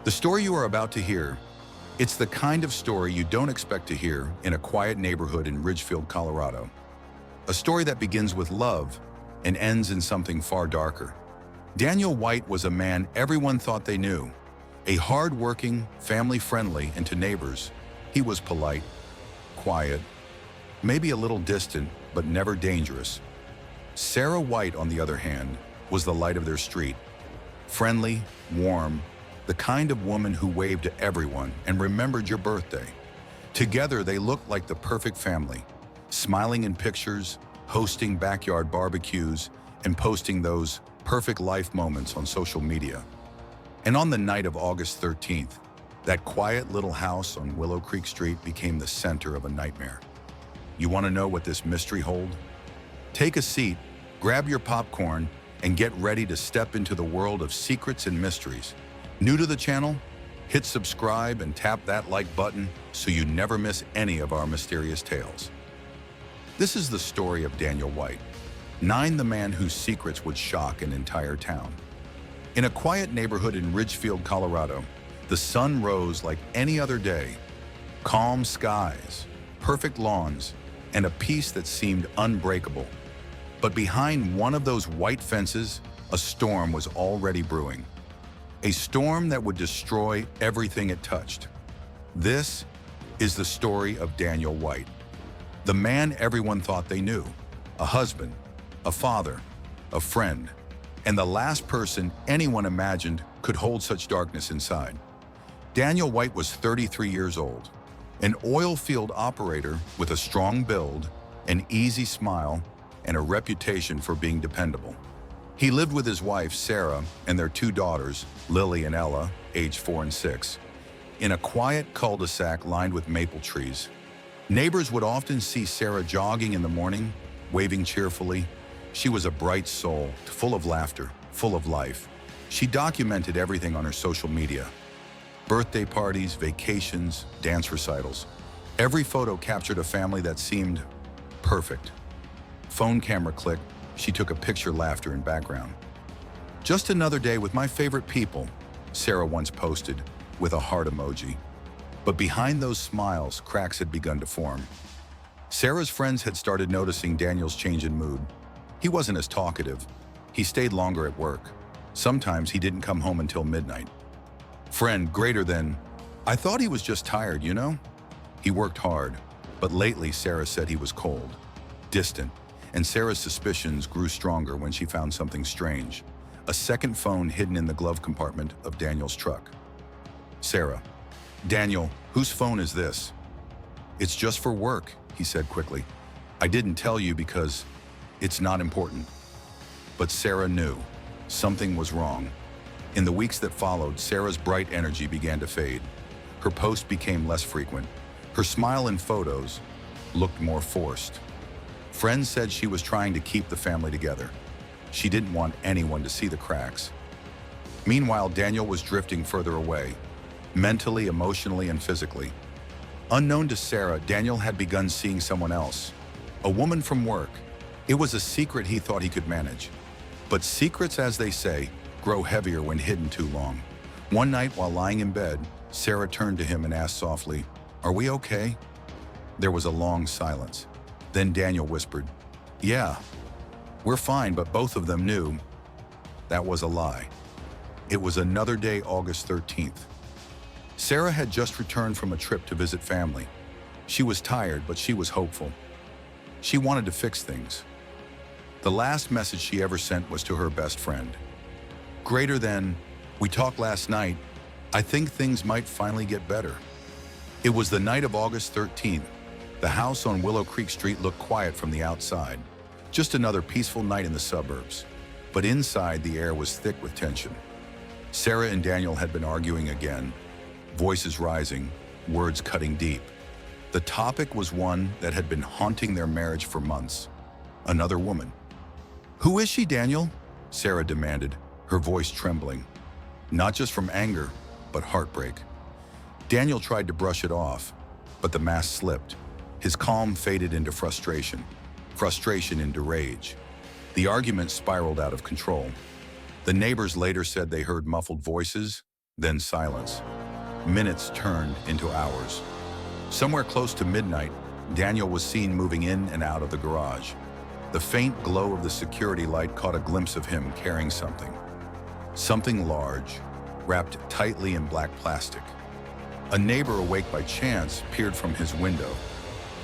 The story you are about to hear, it's the kind of story you don't expect to hear in a quiet neighborhood in Ridgefield, Colorado. A story that begins with love and ends in something far darker. Daniel White was a man everyone thought they knew. A hard-working, family-friendly, and to neighbors, he was polite, quiet, maybe a little distant, but never dangerous. Sarah White, on the other hand, was the light of their street. Friendly, warm, the kind of woman who waved to everyone and remembered your birthday. Together, they looked like the perfect family, smiling in pictures, hosting backyard barbecues, and posting those perfect life moments on social media. And on the night of August 13th, that quiet little house on Willow Creek Street became the center of a nightmare. You want to know what this mystery holds? Take a seat, grab your popcorn, and get ready to step into the world of secrets and mysteries. New to the channel? Hit subscribe and tap that like button so you never miss any of our mysterious tales. This is the story of Daniel White, the man whose secrets would shock an entire town. In a quiet neighborhood in Ridgefield, Colorado, the sun rose like any other day. Calm skies, perfect lawns, and a peace that seemed unbreakable. But behind one of those white fences, a storm was already brewing. A storm that would destroy everything it touched. This is the story of Daniel White, the man everyone thought they knew, a husband, a father, a friend, and the last person anyone imagined could hold such darkness inside. Daniel White was 33 years old, an oil field operator with a strong build, an easy smile, and a reputation for being dependable. He lived with his wife, Sarah, and their two daughters, Lily and Ella, aged 4 and 6, in a quiet cul-de-sac lined with maple trees. Neighbors would often see Sarah jogging in the morning, waving cheerfully. She was a bright soul, full of laughter, full of life. She documented everything on her social media. Birthday parties, vacations, dance recitals. Every photo captured a family that seemed perfect. Phone camera click, she took a picture, laughter in background. Just another day with my favorite people, Sarah once posted, with a heart emoji. But behind those smiles, cracks had begun to form. Sarah's friends had started noticing Daniel's change in mood. He wasn't as talkative. He stayed longer at work. Sometimes he didn't come home until midnight. Friend greater than, I thought he was just tired, you know? He worked hard, but lately Sarah said he was cold, distant, and Sarah's suspicions grew stronger when she found something strange. A second phone hidden in the glove compartment of Daniel's truck. Sarah, Daniel, whose phone is this? It's just for work, he said quickly. I didn't tell you because it's not important. But Sarah knew something was wrong. In the weeks that followed, Sarah's bright energy began to fade. Her posts became less frequent. Her smile in photos looked more forced. Friends said she was trying to keep the family together. She didn't want anyone to see the cracks. Meanwhile, Daniel was drifting further away, mentally, emotionally, and physically. Unknown to Sarah, Daniel had begun seeing someone else, a woman from work. It was a secret he thought he could manage. But secrets, as they say, grow heavier when hidden too long. One night, while lying in bed, Sarah turned to him and asked softly, "Are we okay?" There was a long silence. Then Daniel whispered, "Yeah, we're fine," but both of them knew that was a lie. It was another day, August 13th. Sarah had just returned from a trip to visit family. She was tired, but she was hopeful. She wanted to fix things. The last message she ever sent was to her best friend. Greater than, we talked last night, I think things might finally get better. It was the night of August 13th. The house on Willow Creek Street looked quiet from the outside. Just another peaceful night in the suburbs. But inside, the air was thick with tension. Sarah and Daniel had been arguing again, voices rising, words cutting deep. The topic was one that had been haunting their marriage for months. Another woman. "Who is she, Daniel?" Sarah demanded, her voice trembling. Not just from anger, but heartbreak. Daniel tried to brush it off, but the mask slipped. His calm faded into frustration, frustration into rage. The argument spiraled out of control. The neighbors later said they heard muffled voices, Then silence. Minutes turned into hours. Somewhere close to midnight, Daniel was seen moving in and out of the garage. The faint glow of the security light caught a glimpse of him carrying something. Something large, wrapped tightly in black plastic. A neighbor, awake by chance, peered from his window,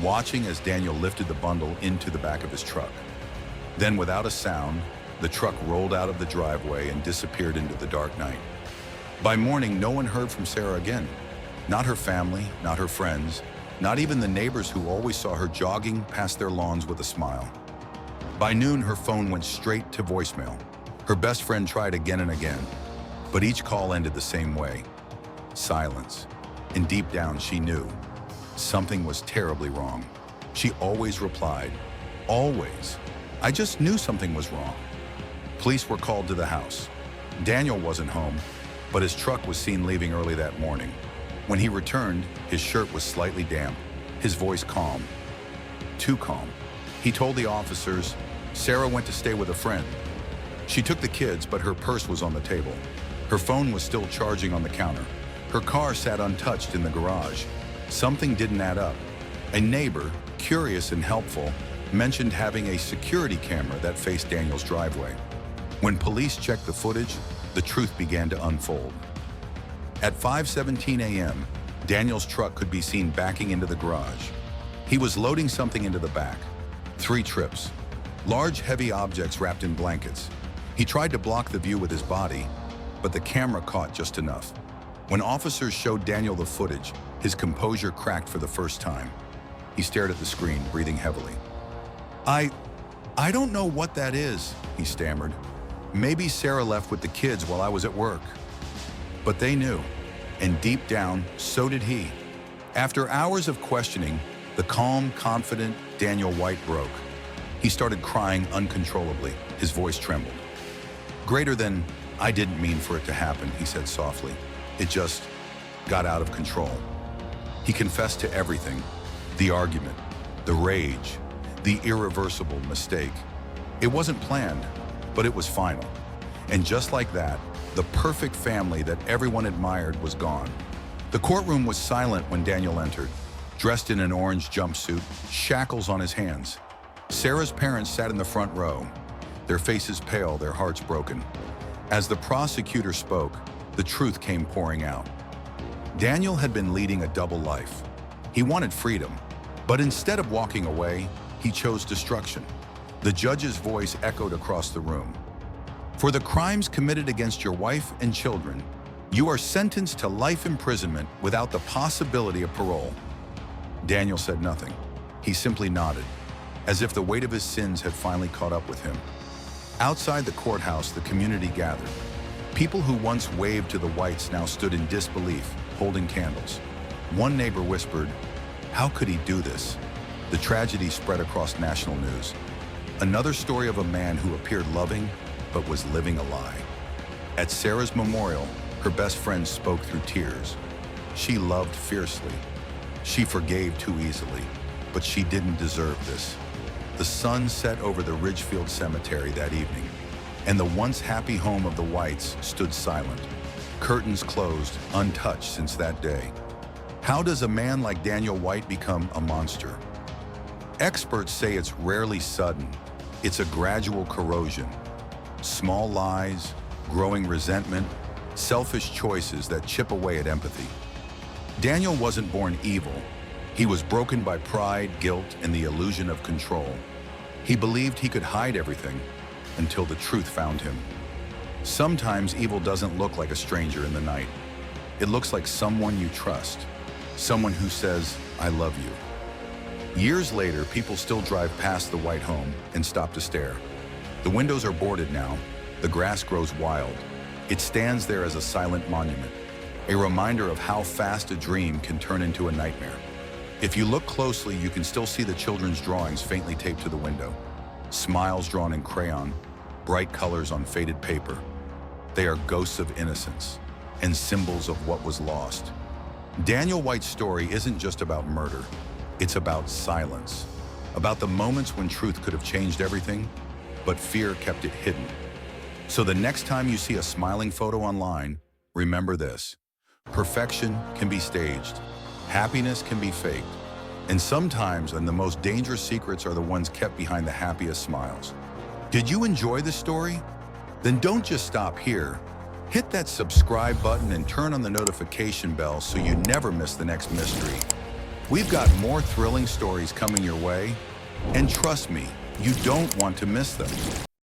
watching as Daniel lifted the bundle into the back of his truck. Then, without a sound, the truck rolled out of the driveway and disappeared into the dark night. By morning, no one heard from Sarah again. Not her family, not her friends, not even the neighbors who always saw her jogging past their lawns with a smile. By noon, her phone went straight to voicemail. Her best friend tried again and again, but each call ended the same way. Silence. And deep down, she knew something was terribly wrong. She always replied, "Always. I just knew something was wrong." Police were called to the house. Daniel wasn't home, but his truck was seen leaving early that morning. When he returned, his shirt was slightly damp, his voice calm. Too calm. He told the officers, Sarah went to stay with a friend. She took the kids, but her purse was on the table. Her phone was still charging on the counter. Her car sat untouched in the garage. Something didn't add up. A neighbor, curious and helpful, mentioned having a security camera that faced Daniel's driveway. When police checked the footage, the truth began to unfold. At 5:17 a.m., Daniel's truck could be seen backing into the garage. He was loading something into the back. 3 trips. Large, heavy objects wrapped in blankets. He tried to block the view with his body, but the camera caught just enough. When officers showed Daniel the footage, his composure cracked for the first time. He stared at the screen, breathing heavily. I don't know what that is, he stammered. Maybe Sarah left with the kids while I was at work. But they knew, and deep down, so did he. After hours of questioning, the calm, confident Daniel White broke. He started crying uncontrollably. His voice trembled. Greater than, "I didn't mean for it to happen," he said softly. It just got out of control. He confessed to everything. The argument, the rage, the irreversible mistake. It wasn't planned, but it was final. And just like that, the perfect family that everyone admired was gone. The courtroom was silent when Daniel entered, dressed in an orange jumpsuit, shackles on his hands. Sarah's parents sat in the front row, their faces pale, their hearts broken. As the prosecutor spoke, the truth came pouring out. Daniel had been leading a double life. He wanted freedom, but instead of walking away, he chose destruction. The judge's voice echoed across the room. For the crimes committed against your wife and children, you are sentenced to life imprisonment without the possibility of parole. Daniel said nothing. He simply nodded, as if the weight of his sins had finally caught up with him. Outside the courthouse, the community gathered. People who once waved to the Whites now stood in disbelief, holding candles. One neighbor whispered, "How could he do this?" The tragedy spread across national news. Another story of a man who appeared loving, but was living a lie. At Sarah's memorial, her best friend spoke through tears. She loved fiercely. She forgave too easily, but she didn't deserve this. The sun set over the Ridgefield Cemetery that evening, and the once happy home of the Whites stood silent, curtains closed, untouched since that day. How does a man like Daniel White become a monster? Experts say it's rarely sudden. It's a gradual corrosion. Small lies, growing resentment, selfish choices that chip away at empathy. Daniel wasn't born evil. He was broken by pride, guilt, and the illusion of control. He believed he could hide everything until the truth found him. Sometimes evil doesn't look like a stranger in the night. It looks like someone you trust, someone who says, "I love you." Years later, people still drive past the White home and stop to stare. The windows are boarded now. The grass grows wild. It stands there as a silent monument, a reminder of how fast a dream can turn into a nightmare. If you look closely, you can still see the children's drawings faintly taped to the window. Smiles drawn in crayon, bright colors on faded paper. They are ghosts of innocence and symbols of what was lost. Daniel White's story isn't just about murder. It's about silence, about the moments when truth could have changed everything, but fear kept it hidden. So the next time you see a smiling photo online, remember this. Perfection can be staged. Happiness can be faked. And sometimes, the most dangerous secrets are the ones kept behind the happiest smiles. Did you enjoy the story? Then don't just stop here. Hit that subscribe button and turn on the notification bell so you never miss the next mystery. We've got more thrilling stories coming your way, and trust me, you don't want to miss them.